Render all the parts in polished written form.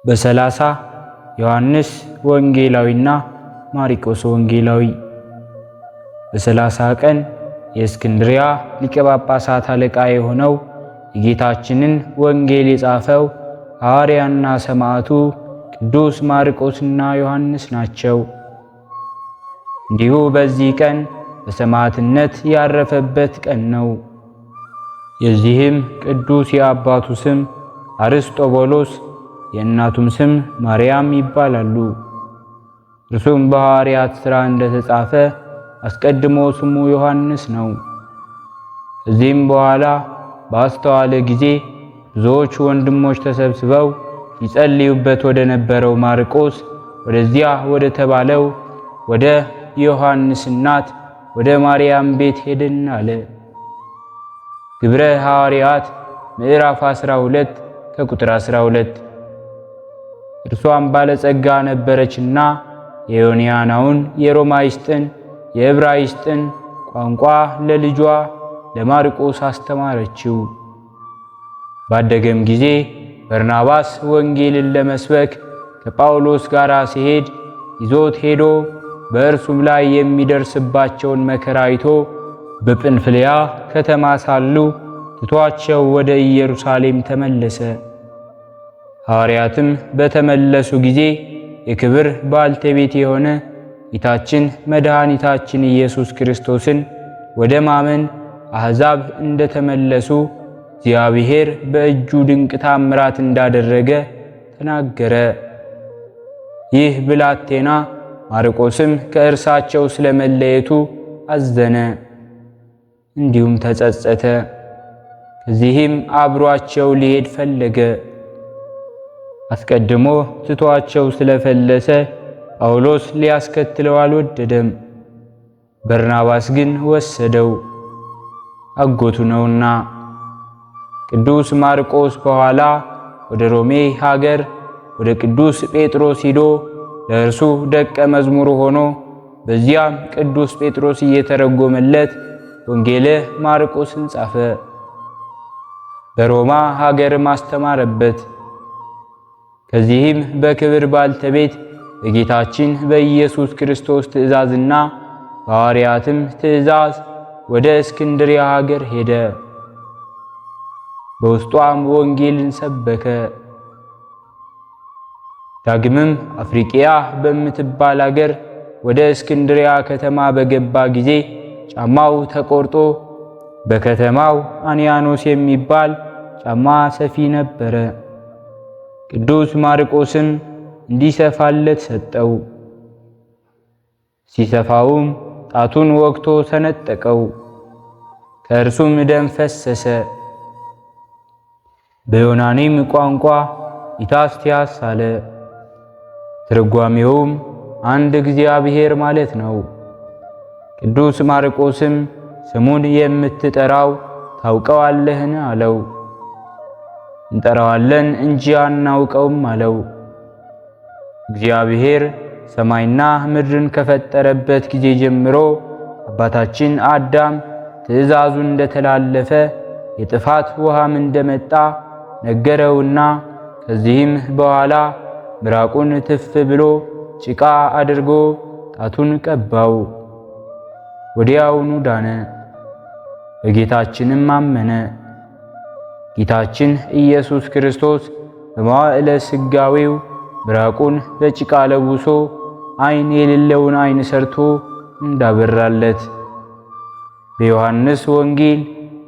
በ30 ዮሐንስ ወንጌላዊና ማርቆስ ወንጌላዊ። በ30 ቀን የእስክንድሪያ ሊቀ ጳጳሳት አለቃ የሆነው የጌታችንን ወንጌል የጻፈው ሐዋርያና ሰማዕቱ ቅዱስ ማርቆስና ዮሐንስ ናቸው። እንዲሁ በዚህ ቀን በሰማዕትነት ያረፈበት ቀን ነው። የዚህም ቅዱስ የአባቱ ስም አርስጦቦሎስ የእናቱም ስም ማርያም ይባላሉ። እርሱም በሐዋርያት ሥራ እንደተጻፈ አስቀድሞ ስሙ ዮሐንስ ነው። ከዚህም በኋላ ባስተዋለ ጊዜ ብዙዎች ወንድሞች ተሰብስበው ይጸልዩበት ወደ ነበረው ማርቆስ ወደዚያ ወደ ተባለው ወደ ዮሐንስ እናት ወደ ማርያም ቤት ሄድን አለ። ግብረ ሐዋርያት ምዕራፍ 12 ከቁጥር 12። እርሷም ባለጸጋ ነበረችና የዮንያናውን የሮማይስጥን የዕብራይስጥን ቋንቋ ለልጇ ለማርቆስ አስተማረችው። ባደገም ጊዜ በርናባስ ወንጌልን ለመስበክ ከጳውሎስ ጋር ሲሄድ ይዞት ሄዶ በእርሱም ላይ የሚደርስባቸውን መከራ አይቶ በጵንፍልያ ከተማ ሳሉ ትቷቸው ወደ ኢየሩሳሌም ተመለሰ። ሐዋርያትም በተመለሱ ጊዜ የክብር ባልተቤት የሆነ ጌታችን መድኃኒታችን ኢየሱስ ክርስቶስን ወደ ማመን አሕዛብ እንደተመለሱ እግዚአብሔር በእጁ ድንቅ ታምራት እንዳደረገ ተናገረ። ይህ ብላቴና ማርቆስም ከእርሳቸው ስለመለየቱ አዘነ፣ እንዲሁም ተጸጸተ። ከዚህም አብሯቸው ሊሄድ ፈለገ። አስቀድሞ ትቷቸው ስለፈለሰ ጳውሎስ ሊያስከትለው አልወደደም። በርናባስ ግን ወሰደው፣ አጎቱ ነውና። ቅዱስ ማርቆስ በኋላ ወደ ሮሜ ሀገር ወደ ቅዱስ ጴጥሮስ ሂዶ ለእርሱ ደቀ መዝሙር ሆኖ በዚያም ቅዱስ ጴጥሮስ እየተረጎመለት ወንጌለ ማርቆስን ጻፈ። በሮማ ሀገርም አስተማረበት። ከዚህም በክብር ባልተቤት በጌታችን በኢየሱስ ክርስቶስ ትእዛዝና በሐዋርያትም ትእዛዝ ወደ እስክንድርያ ሀገር ሄደ። በውስጧም ወንጌልን ሰበከ። ዳግምም አፍሪቅያ በምትባል አገር ወደ እስክንድርያ ከተማ በገባ ጊዜ ጫማው ተቆርጦ በከተማው አንያኖስ የሚባል ጫማ ሰፊ ነበረ። ቅዱስ ማርቆስም እንዲሰፋለት ሰጠው። ሲሰፋውም ጣቱን ወግቶ ሰነጠቀው፣ ከእርሱም ደም ፈሰሰ። በዮናኒም ቋንቋ ኢታስቲያስ አለ። ትርጓሜውም አንድ እግዚአብሔር ማለት ነው። ቅዱስ ማርቆስም ስሙን የምትጠራው ታውቀዋለህን? አለው። እንጠራዋለን እንጂ አናውቀውም አለው። እግዚአብሔር ሰማይና ምድርን ከፈጠረበት ጊዜ ጀምሮ አባታችን አዳም ትእዛዙን እንደተላለፈ የጥፋት ውሃም እንደመጣ ነገረውና ከዚህም በኋላ ምራቁን ትፍ ብሎ ጭቃ አድርጎ ጣቱን ቀባው። ወዲያውኑ ዳነ። በጌታችንም አመነ። ጌታችን ኢየሱስ ክርስቶስ በመዋዕለ ሥጋዌው ምራቁን በጭቃ ለውሶ ዓይን የሌለውን ዓይን ሰርቶ እንዳበራለት በዮሐንስ ወንጌል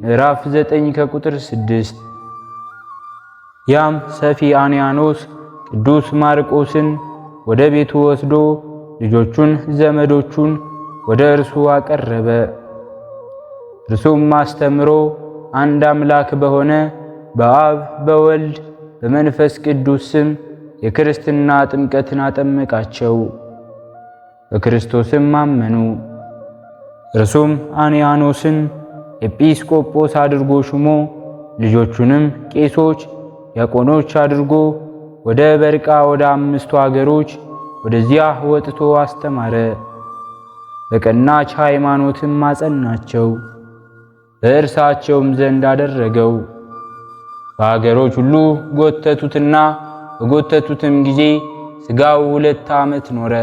ምዕራፍ 9 ከቁጥር 6። ያም ሰፊ አንያኖስ ቅዱስ ማርቆስን ወደ ቤቱ ወስዶ ልጆቹን ዘመዶቹን ወደ እርሱ አቀረበ። እርሱም አስተምሮ አንድ አምላክ በሆነ በአብ በወልድ በመንፈስ ቅዱስ ስም የክርስትና ጥምቀትን አጠመቃቸው። በክርስቶስም አመኑ። እርሱም አንያኖስን ኤጲስቆጶስ አድርጎ ሹሞ ልጆቹንም ቄሶች፣ ዲያቆኖች አድርጎ ወደ በርቃ ወደ 5ቱ አገሮች ወደዚያ ወጥቶ አስተማረ። በቀናች ሃይማኖትም አጸናቸው። በእርሳቸውም ዘንድ አደረገው። በአገሮች ሁሉ ጎተቱትና በጎተቱትም ጊዜ ሥጋው 2 ዓመት ኖረ።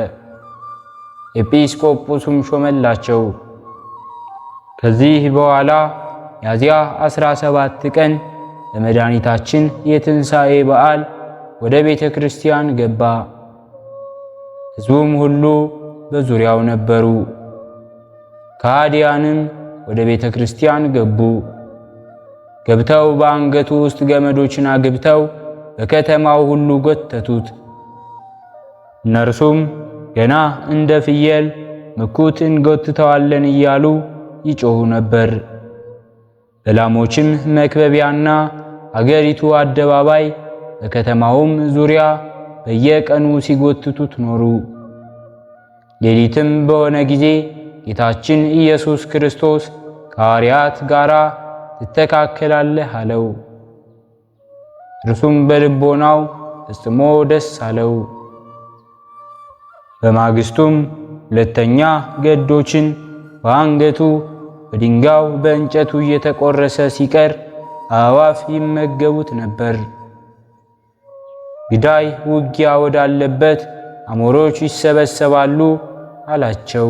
ኤጲስቆጶሱም ሾመላቸው። ከዚህ በኋላ ሚያዝያ 17 ቀን ለመድኃኒታችን የትንሣኤ በዓል ወደ ቤተ ክርስቲያን ገባ። ሕዝቡም ሁሉ በዙሪያው ነበሩ። ከሃዲያንም ወደ ቤተ ክርስቲያን ገቡ። ገብተው በአንገቱ ውስጥ ገመዶችን አግብተው በከተማው ሁሉ ጎተቱት። እነርሱም ገና እንደ ፍየል ምኩት እንጎትተዋለን እያሉ ይጮኹ ነበር። በላሞችም መክበቢያና አገሪቱ አደባባይ በከተማውም ዙሪያ በየቀኑ ሲጎትቱት ኖሩ። ሌሊትም በሆነ ጊዜ ጌታችን ኢየሱስ ክርስቶስ ከሐዋርያት ጋር ትተካከላለህ አለው። እርሱም በልቦናው ፈጽሞ ደስ አለው። በማግስቱም ሁለተኛ ገዶችን በአንገቱ በድንጋዩ በእንጨቱ እየተቆረሰ ሲቀር አዕዋፍ ይመገቡት ነበር። ግዳይ ውጊያ ወዳለበት አሞሮች ይሰበሰባሉ አላቸው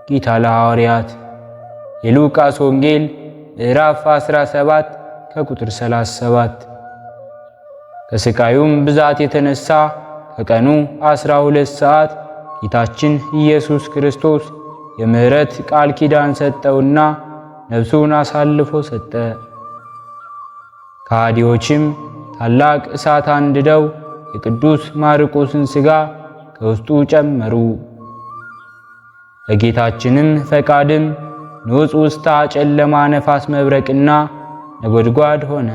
ጌታ ለሐዋርያት። የሉቃስ ወንጌል ምዕራፍ 17 ከቁጥር 37። ከስቃዩም ብዛት የተነሳ ከቀኑ 12 ሰዓት ጌታችን ኢየሱስ ክርስቶስ የምሕረት ቃል ኪዳን ሰጠውና ነፍሱን አሳልፎ ሰጠ። ከሃዲዎችም ታላቅ እሳት አንድደው የቅዱስ ማርቆስን ሥጋ ከውስጡ ጨመሩ። ለጌታችንም ፈቃድም ንውፅ ውስጣ ጨለማ፣ ነፋስ፣ መብረቅና ነጎድጓድ ሆነ።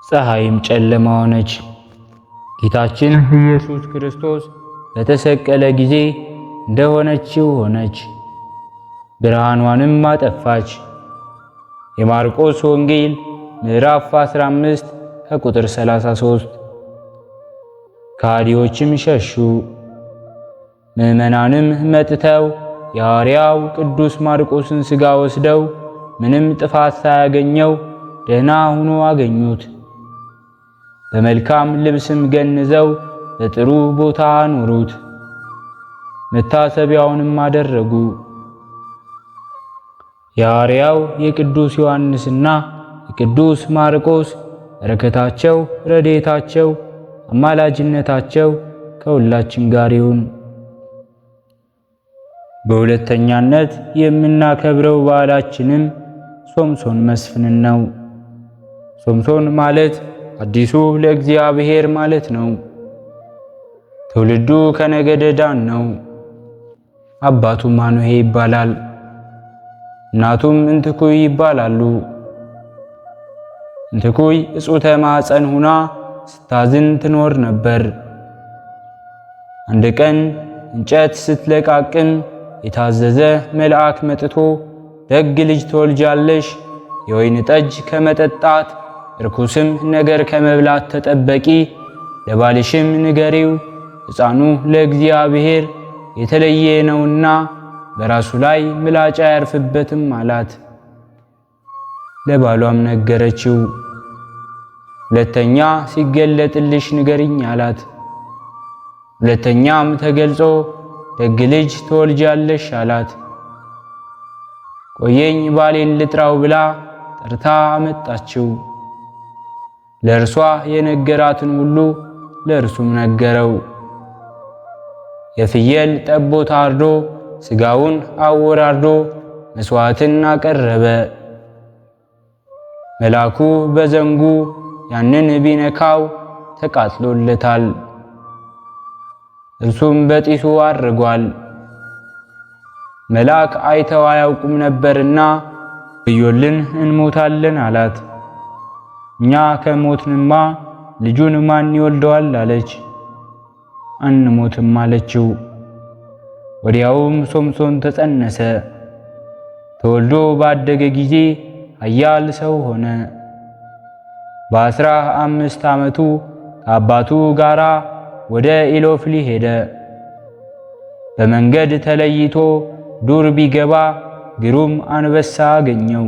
ፀሐይም ጨለማ ሆነች። ጌታችን ኢየሱስ ክርስቶስ በተሰቀለ ጊዜ እንደሆነችው ሆነች፣ ብርሃኗንም አጠፋች። የማርቆስ ወንጌል ምዕራፍ 15 ከቁጥር 33። ከሃዲዎችም ሸሹ። ምዕመናንም መጥተው የሐዋርያው ቅዱስ ማርቆስን ሥጋ ወስደው ምንም ጥፋት ሳያገኘው ደህና ሆኖ አገኙት። በመልካም ልብስም ገንዘው በጥሩ ቦታ አኖሩት። መታሰቢያውንም አደረጉ። የሐዋርያው የቅዱስ ዮሐንስና የቅዱስ ማርቆስ በረከታቸው፣ ረድኤታቸው፣ አማላጅነታቸው ከሁላችን ጋር ይሁን። በሁለተኛነት የምናከብረው በዓላችንም ሶምሶን መስፍንን ነው። ሶምሶን ማለት አዲሱ ለእግዚአብሔር ማለት ነው። ትውልዱ ከነገደ ዳን ነው። አባቱ ማኑሄ ይባላል። እናቱም እንትኩይ ይባላሉ። እንትኩይ እጹተ ማኅፀን ሁና ስታዝን ትኖር ነበር። አንድ ቀን እንጨት ስትለቃቅም የታዘዘ መልአክ መጥቶ ደግ ልጅ ትወልጃለሽ፣ የወይን ጠጅ ከመጠጣት ርኩስም ነገር ከመብላት ተጠበቂ፣ ለባልሽም ንገሪው፣ ሕፃኑ ለእግዚአብሔር የተለየ ነውና በራሱ ላይ ምላጭ አያርፍበትም አላት። ለባሏም ነገረችው። ሁለተኛ ሲገለጥልሽ ንገሪኝ አላት። ሁለተኛም ተገልጾ ደግ ልጅ ትወልጃለሽ አላት። ቆየኝ ባሌን ልጥራው ብላ ጠርታ አመጣችው። ለእርሷ የነገራትን ሁሉ ለእርሱም ነገረው። የፍየል ጠቦት አርዶ ሥጋውን አወራርዶ መሥዋዕትን አቀረበ። መልአኩ በዘንጉ ያንን ቢነካው ተቃጥሎለታል። እርሱም በጢሱ አርጓል። መልአክ አይተው አያውቁም ነበርና ወዮልን እንሞታለን አላት። እኛ ከሞትንማ ልጁን ማን ይወልደዋል አለች። አንሞትም አለችው። ወዲያውም ሶምሶን ተጸነሰ። ተወልዶ ባደገ ጊዜ ኃያል ሰው ሆነ። በ15 ዓመቱ ከአባቱ ጋራ ወደ ኢሎፍሊ ሄደ። በመንገድ ተለይቶ ዱር ቢገባ ግሩም አንበሳ አገኘው።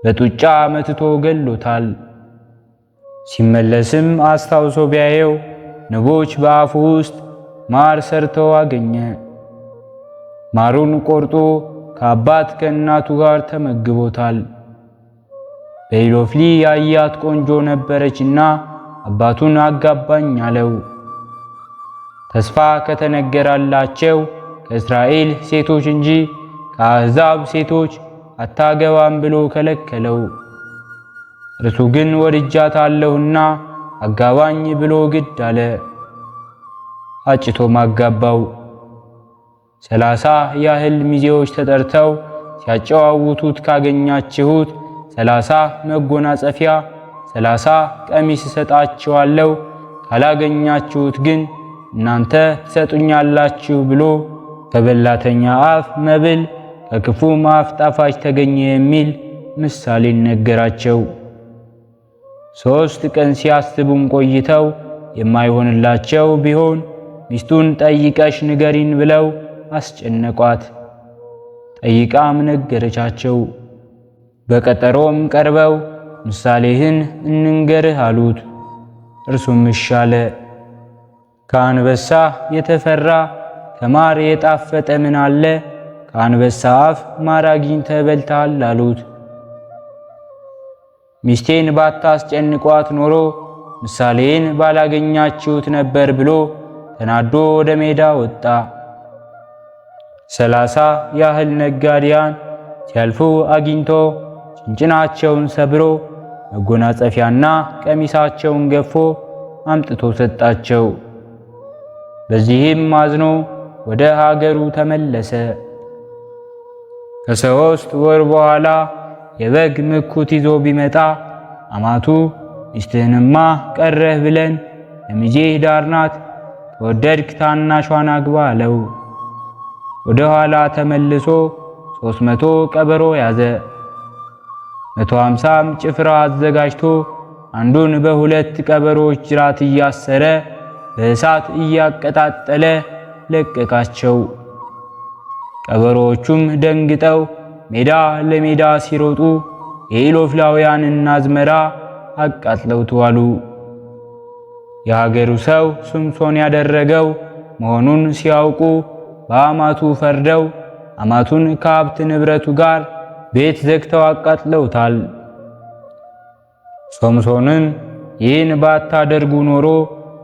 በጡጫ መትቶ ገሎታል። ሲመለስም አስታውሶ ቢያየው ንቦች በአፉ ውስጥ ማር ሰርተው አገኘ። ማሩን ቆርጦ ከአባት ከእናቱ ጋር ተመግቦታል። በኢሎፍሊ ያያት ቆንጆ ነበረችና አባቱን አጋባኝ አለው። ተስፋ ከተነገራላቸው ከእስራኤል ሴቶች እንጂ ከአሕዛብ ሴቶች አታገባም ብሎ ከለከለው። እርሱ ግን ወድጃታለሁና አጋባኝ ብሎ ግድ አለ። አጭቶም አጋባው። 30 ያህል ሚዜዎች ተጠርተው ሲያጨዋውቱት ካገኛችሁት 30 መጎናጸፊያ 30 ቀሚስ እሰጣችኋለሁ፣ ካላገኛችሁት ግን እናንተ ትሰጡኛላችሁ ብሎ ከበላተኛ አፍ መብል ከክፉም አፍ ጣፋጭ ተገኘ የሚል ምሳሌ ነገራቸው። 3 ቀን ሲያስቡም ቆይተው የማይሆንላቸው ቢሆን ሚስቱን ጠይቀሽ ንገሪን ብለው አስጨነቋት። ጠይቃም ነገረቻቸው። በቀጠሮም ቀርበው ምሳሌህን እንንገርህ አሉት። እርሱም እሺ አለ። ከአንበሳ የተፈራ ከማር የጣፈጠ ምን አለ? ከአንበሳ አፍ ማር አግኝተህ በልተሃል አሉት። ሚስቴን ባታስጨንቋት ኖሮ ምሳሌን ባላገኛችሁት ነበር ብሎ ተናዶ ወደ ሜዳ ወጣ። 30 ያህል ነጋዴያን ሲያልፉ አግኝቶ ጭንጭናቸውን ሰብሮ መጎናጸፊያና ቀሚሳቸውን ገፎ አምጥቶ ሰጣቸው። በዚህም አዝኖ ወደ ሀገሩ ተመለሰ። ከ3 ወር በኋላ የበግ ምኩት ይዞ ቢመጣ አማቱ ሚስትህንማ ቀረህ ብለን ለሚዜህ ዳር ናት፣ ከወደድክ ታናሿን አግባ አለው። ወደ ኋላ ተመልሶ 300 ቀበሮ ያዘ። 150ም ጭፍራ አዘጋጅቶ አንዱን በ2 ቀበሮች ጅራት እያሰረ በእሳት እያቀጣጠለ ለቀቃቸው። ቀበሮዎቹም ደንግጠው ሜዳ ለሜዳ ሲሮጡ የኢሎፍላውያንን አዝመራ አቃጥለው ተዋሉ። የሀገሩ ሰው ሶምሶን ያደረገው መሆኑን ሲያውቁ በአማቱ ፈርደው አማቱን ከሀብት ንብረቱ ጋር ቤት ዘግተው አቃጥለውታል። ሶምሶንን ይህን ባታደርጉ ኖሮ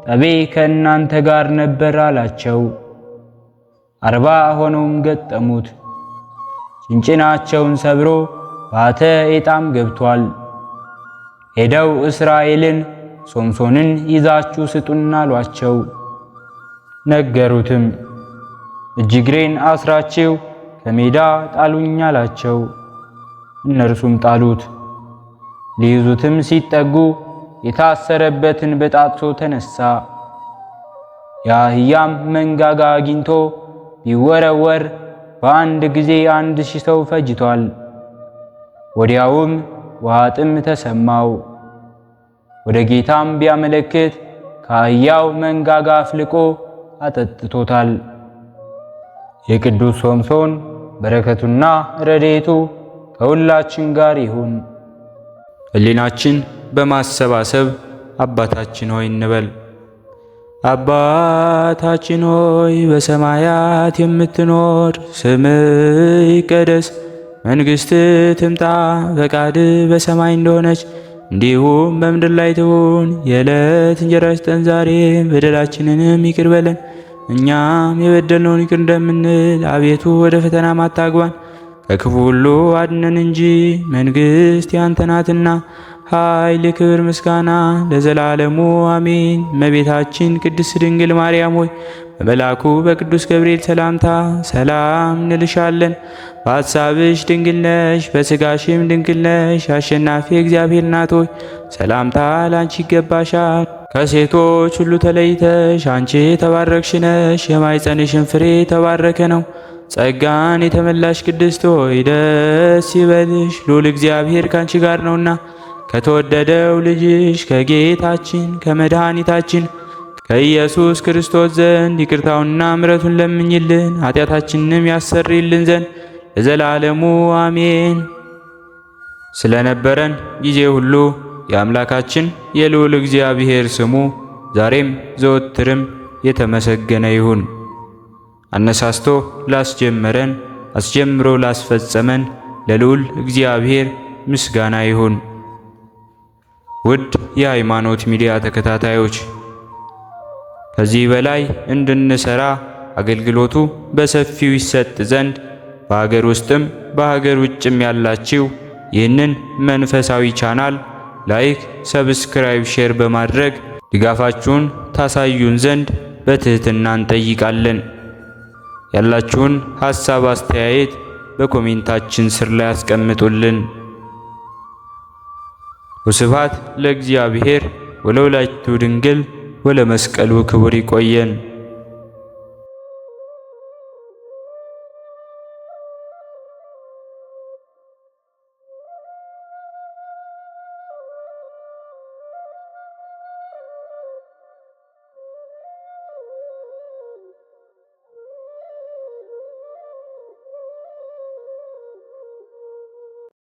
ጠቤ ከእናንተ ጋር ነበር አላቸው። 40 ሆነውም ገጠሙት። ጭንጭናቸውን ሰብሮ ባተ ኤጣም ገብቷል። ሄደው እስራኤልን ሶምሶንን ይዛችሁ ስጡን አሏቸው። ነገሩትም። እጅግሬን አስራችሁ ከሜዳ ጣሉኝ አላቸው። እነርሱም ጣሉት። ሊይዙትም ሲጠጉ የታሰረበትን በጣጥሶ ተነሳ። የአህያም መንጋጋ አግኝቶ ቢወረወር በአንድ ጊዜ 1000 ሰው ፈጅቷል። ወዲያውም ውሃ ጥም ተሰማው። ወደ ጌታም ቢያመለክት ከአህያው መንጋጋ አፍልቆ አጠጥቶታል። የቅዱስ ሶምሶን በረከቱና ረድኤቱ ከሁላችን ጋር ይሁን። ሕሊናችን በማሰባሰብ አባታችን ሆይ እንበል። አባታችን ሆይ በሰማያት የምትኖር፣ ስምህ ይቀደስ፣ መንግሥትህ ትምጣ፣ ፈቃድህ በሰማይ እንደሆነች እንዲሁም በምድር ላይ ትሁን። የዕለት እንጀራችንን ስጠን ዛሬ፣ በደላችንንም ይቅር በለን እኛም የበደልነውን ይቅር እንደምንል፣ አቤቱ ወደ ፈተናም አታግባን ከክፉ ሁሉ አድነን እንጂ መንግሥት ያንተ ናትና ኃይል፣ ክብር፣ ምስጋና ለዘላለሙ አሜን። እመቤታችን ቅድስት ድንግል ማርያም ሆይ በመልአኩ በቅዱስ ገብርኤል ሰላምታ ሰላም እንልሻለን። በሐሳብሽ ድንግል ነሽ፣ በሥጋሽም ድንግል ነሽ። አሸናፊ እግዚአብሔር እናት ሆይ ሰላምታ ላንቺ ይገባሻል። ከሴቶች ሁሉ ተለይተሽ አንቺ የተባረክሽ ነሽ፣ የማኅፀንሽን ፍሬ የተባረከ ነው። ጸጋን የተመላሽ ቅድስት ሆይ ደስ ይበልሽ፣ ልዑል እግዚአብሔር ካንቺ ጋር ነውና ከተወደደው ልጅሽ ከጌታችን ከመድኃኒታችን ከኢየሱስ ክርስቶስ ዘንድ ይቅርታውንና ምሕረቱን ለምኝልን ኃጢአታችንንም ያሰርይልን ዘንድ ለዘላለሙ አሜን። ስለነበረን ጊዜ ሁሉ የአምላካችን የልዑል እግዚአብሔር ስሙ ዛሬም ዘወትርም የተመሰገነ ይሁን። አነሳስቶ ላስጀመረን አስጀምሮ ላስፈጸመን ለልዑል እግዚአብሔር ምስጋና ይሁን። ውድ የሃይማኖት ሚዲያ ተከታታዮች ከዚህ በላይ እንድንሰራ አገልግሎቱ በሰፊው ይሰጥ ዘንድ በሀገር ውስጥም በሀገር ውጭም ያላችሁ ይህንን መንፈሳዊ ቻናል ላይክ፣ ሰብስክራይብ፣ ሼር በማድረግ ድጋፋችሁን ታሳዩን ዘንድ በትህትና እንጠይቃለን። ያላችሁን ሐሳብ አስተያየት በኮሜንታችን ስር ላይ አስቀምጡልን። ወስብሐት ለእግዚአብሔር ወለወላዲቱ ድንግል ወለመስቀሉ ክቡር። ይቆየን።